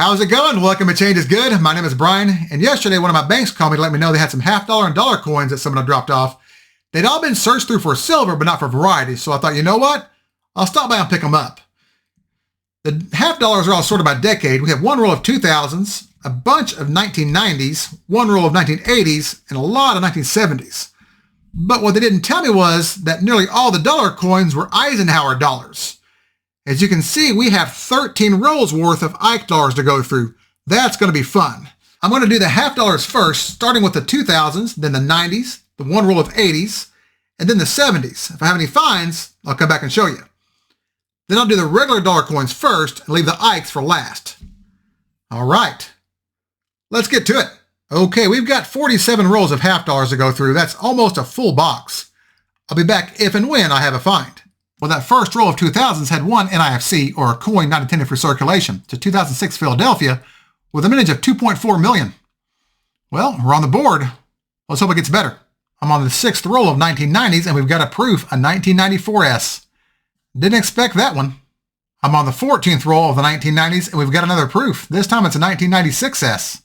How's it going? Welcome to Change is Good. My name is Brian, and yesterday one of my banks called me to let me know they had some $50 and dollar coins that someone had dropped off. They'd all been searched through for silver, but not for varieties, so I thought, you know what? I'll stop by and pick them up. The half dollars are all sorted by decade. We have one roll of 2000s, a bunch of 1990s, one roll of 1980s, and a lot of 1970s. But what they didn't tell me was that nearly all the dollar coins were Eisenhower dollars. As you can see, we have 13 rolls worth of Ike dollars to go through. That's going to be fun. I'm going to do the half dollars first, starting with the 2000s, then the 90s, the one roll of 80s, and then the 70s. If I have any finds, I'll come back and show you. Then I'll do the regular dollar coins first and leave the Ikes for last. All right, let's get to it. Okay, we've got 47 rolls of half dollars to go through. That's almost a full box. I'll be back if and when I have a find. Well, that first roll of 2000s had one NIFC, or a coin not intended for circulation. It's a 2006 Philadelphia with a mintage of 2.4 million. Well, we're on the board. Let's hope it gets better. I'm on the sixth roll of 1990s, and we've got a proof, a 1994S. Didn't expect that one. I'm on the 14th roll of the 1990s, and we've got another proof. This time it's a 1996S.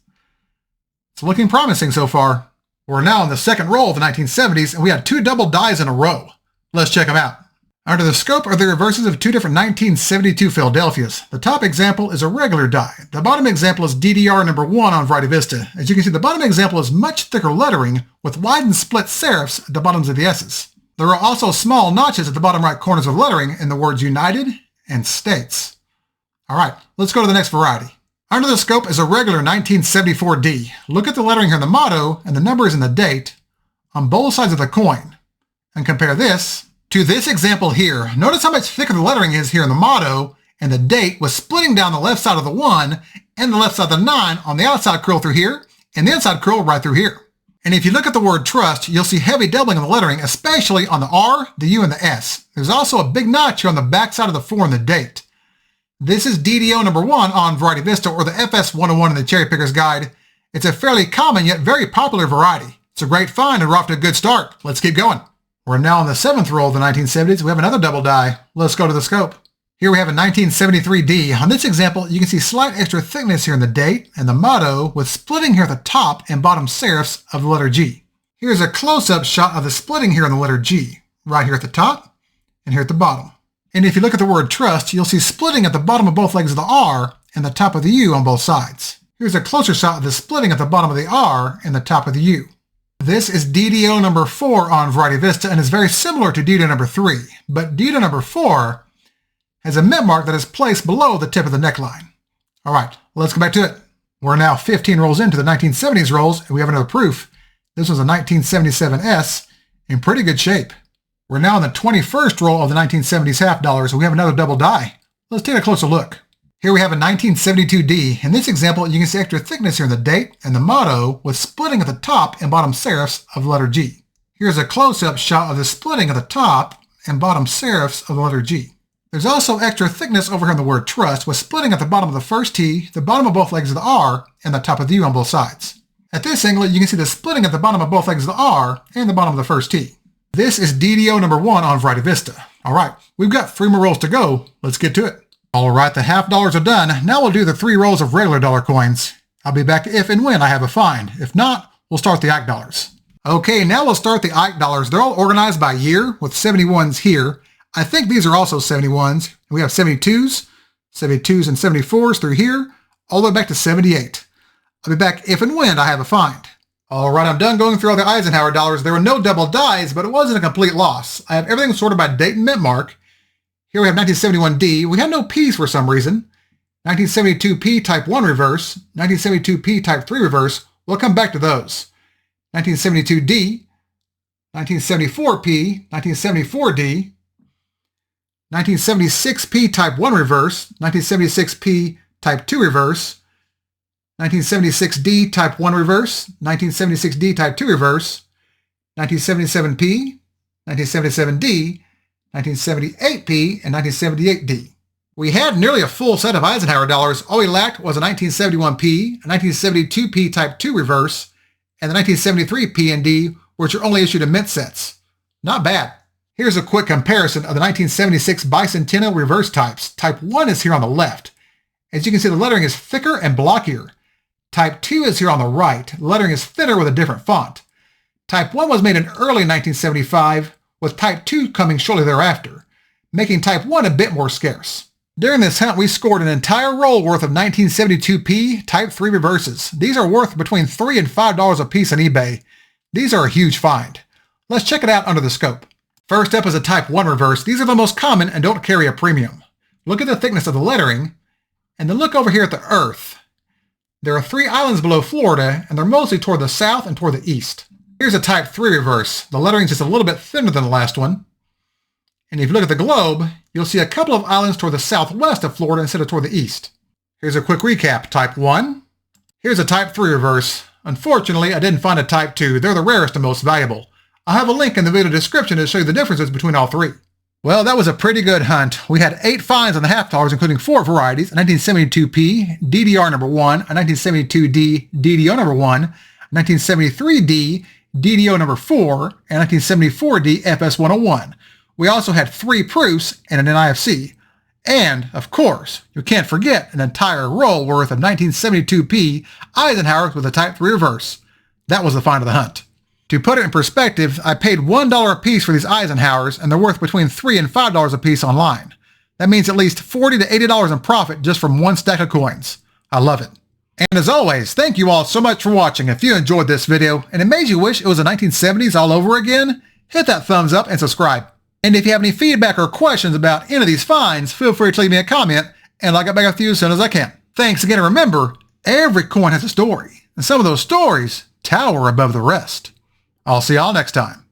It's looking promising so far. We're now on the second roll of the 1970s, and we had two double dies in a row. Let's check them out. Under the scope are the reverses of two different 1972 Philadelphias. The top example is a regular die. The bottom example is DDR number 1 on Variety Vista. As you can see, the bottom example is much thicker lettering with widened split serifs at the bottoms of the S's. There are also small notches at the bottom right corners of lettering in the words United and States. All right, let's go to the next variety. Under the scope is a regular 1974D. Look at the lettering here in the motto and the numbers in the date on both sides of the coin and compare this to this example here. Notice how much thicker the lettering is here in the motto, and the date was splitting down the left side of the 1 and the left side of the 9 on the outside curl through here and the inside curl right through here. And if you look at the word trust, you'll see heavy doubling in the lettering, especially on the R, the U, and the S. There's also a big notch here on the back side of the 4 and the date. This is DDO number 1 on Variety Vista, or the FS 101 in the Cherry Picker's Guide. It's a fairly common yet very popular variety. It's a great find and we're off to a good start. Let's keep going. We're now on the 7th roll of the 1970s. We have another double die. Let's go to the scope. Here we have a 1973D. On this example, you can see slight extra thickness here in the date and the motto with splitting here at the top and bottom serifs of the letter G. Here's a close-up shot of the splitting here in the letter G, right here at the top and here at the bottom. And if you look at the word trust, you'll see splitting at the bottom of both legs of the R and the top of the U on both sides. Here's a closer shot of the splitting at the bottom of the R and the top of the U. This is DDO number 4 on Variety Vista and is very similar to DDO number 3, but DDO number 4 has a mint mark that is placed below the tip of the neckline. All right, let's go back to it. We're now 15 rolls into the 1970s rolls, and we have another proof. This was a 1977S in pretty good shape. We're now in the 21st roll of the 1970s half dollars, and we have another double die. Let's take a closer look. Here we have a 1972D. In this example, you can see extra thickness here in the date and the motto with splitting at the top and bottom serifs of the letter G. Here's a close-up shot of the splitting at the top and bottom serifs of the letter G. There's also extra thickness over here in the word trust with splitting at the bottom of the first T, the bottom of both legs of the R, and the top of the U on both sides. At this angle, you can see the splitting at the bottom of both legs of the R and the bottom of the first T. This is DDO number 1 on Variety Vista. All right, we've got 3 more rolls to go. Let's get to it. All right, the half dollars are done. Now we'll do the 3 rolls of regular dollar coins. I'll be back if and when I have a find. If not, we'll start the Ike dollars. Okay, now we'll start the Ike dollars. They're all organized by year with 71s here. I think these are also 71s. We have 72s, 72s and 74s through here, all the way back to 78. I'll be back if and when I have a find. All right, I'm done going through all the Eisenhower dollars. There were no double dies, but it wasn't a complete loss. I have everything sorted by date and mint mark. Here we have 1971D. We have no P's for some reason. 1972P type 1 reverse, 1972P type 3 reverse. We'll come back to those. 1972D, 1974P, 1974D, 1976P type 1 reverse, 1976P type 2 reverse, 1976D type 1 reverse, 1976D type 2 reverse, 1977P, 1977D, 1978P, and 1978D. We had nearly a full set of Eisenhower dollars. All we lacked was a 1971P, a 1972P type 2 reverse, and the 1973 P and D, which are only issued in mint sets. Not bad. Here's a quick comparison of the 1976 bicentennial reverse types. Type 1 is here on the left, As you can see, the lettering is thicker and blockier. Type 2 is here on the right. The lettering is thinner with a different font. Type 1 was made in early 1975, with Type 2 coming shortly thereafter, making Type 1 a bit more scarce. During this hunt, we scored an entire roll worth of 1972p Type 3 reverses. These are worth between $3 and $5 a piece on eBay. These are a huge find. Let's check it out under the scope. First up is a Type 1 reverse. These are the most common and don't carry a premium. Look at the thickness of the lettering, and then look over here at the Earth. There are 3 islands below Florida, and they're mostly toward the south and toward the east. Here's a Type 3 reverse. The lettering is just a little bit thinner than the last one. And if you look at the globe, you'll see a couple of islands toward the southwest of Florida instead of toward the east. Here's a quick recap. Type 1. Here's a Type 3 reverse. Unfortunately, I didn't find a Type 2. They're the rarest and most valuable. I'll have a link in the video description to show you the differences between all 3. Well, that was a pretty good hunt. We had 8 finds on the half dollars, including 4 varieties, a 1972p DDR number 1, a 1972D DDO number 1, a 1973D DDO number 4, and 1974D FS101. We also had 3 proofs and an NIFC. And, of course, you can't forget an entire roll worth of 1972p Eisenhower with a Type 3 reverse. That was the find of the hunt. To put it in perspective, I paid $1 a piece for these Eisenhowers, and they're worth between $3 and $5 a piece online. That means at least $40 to $80 in profit just from one stack of coins. I love it. And as always, thank you all so much for watching. If you enjoyed this video and it made you wish it was the 1970s all over again, hit that thumbs up and subscribe. And if you have any feedback or questions about any of these finds, feel free to leave me a comment, and I'll get back with you as soon as I can. Thanks again, and remember, every coin has a story, and some of those stories tower above the rest. I'll see y'all next time.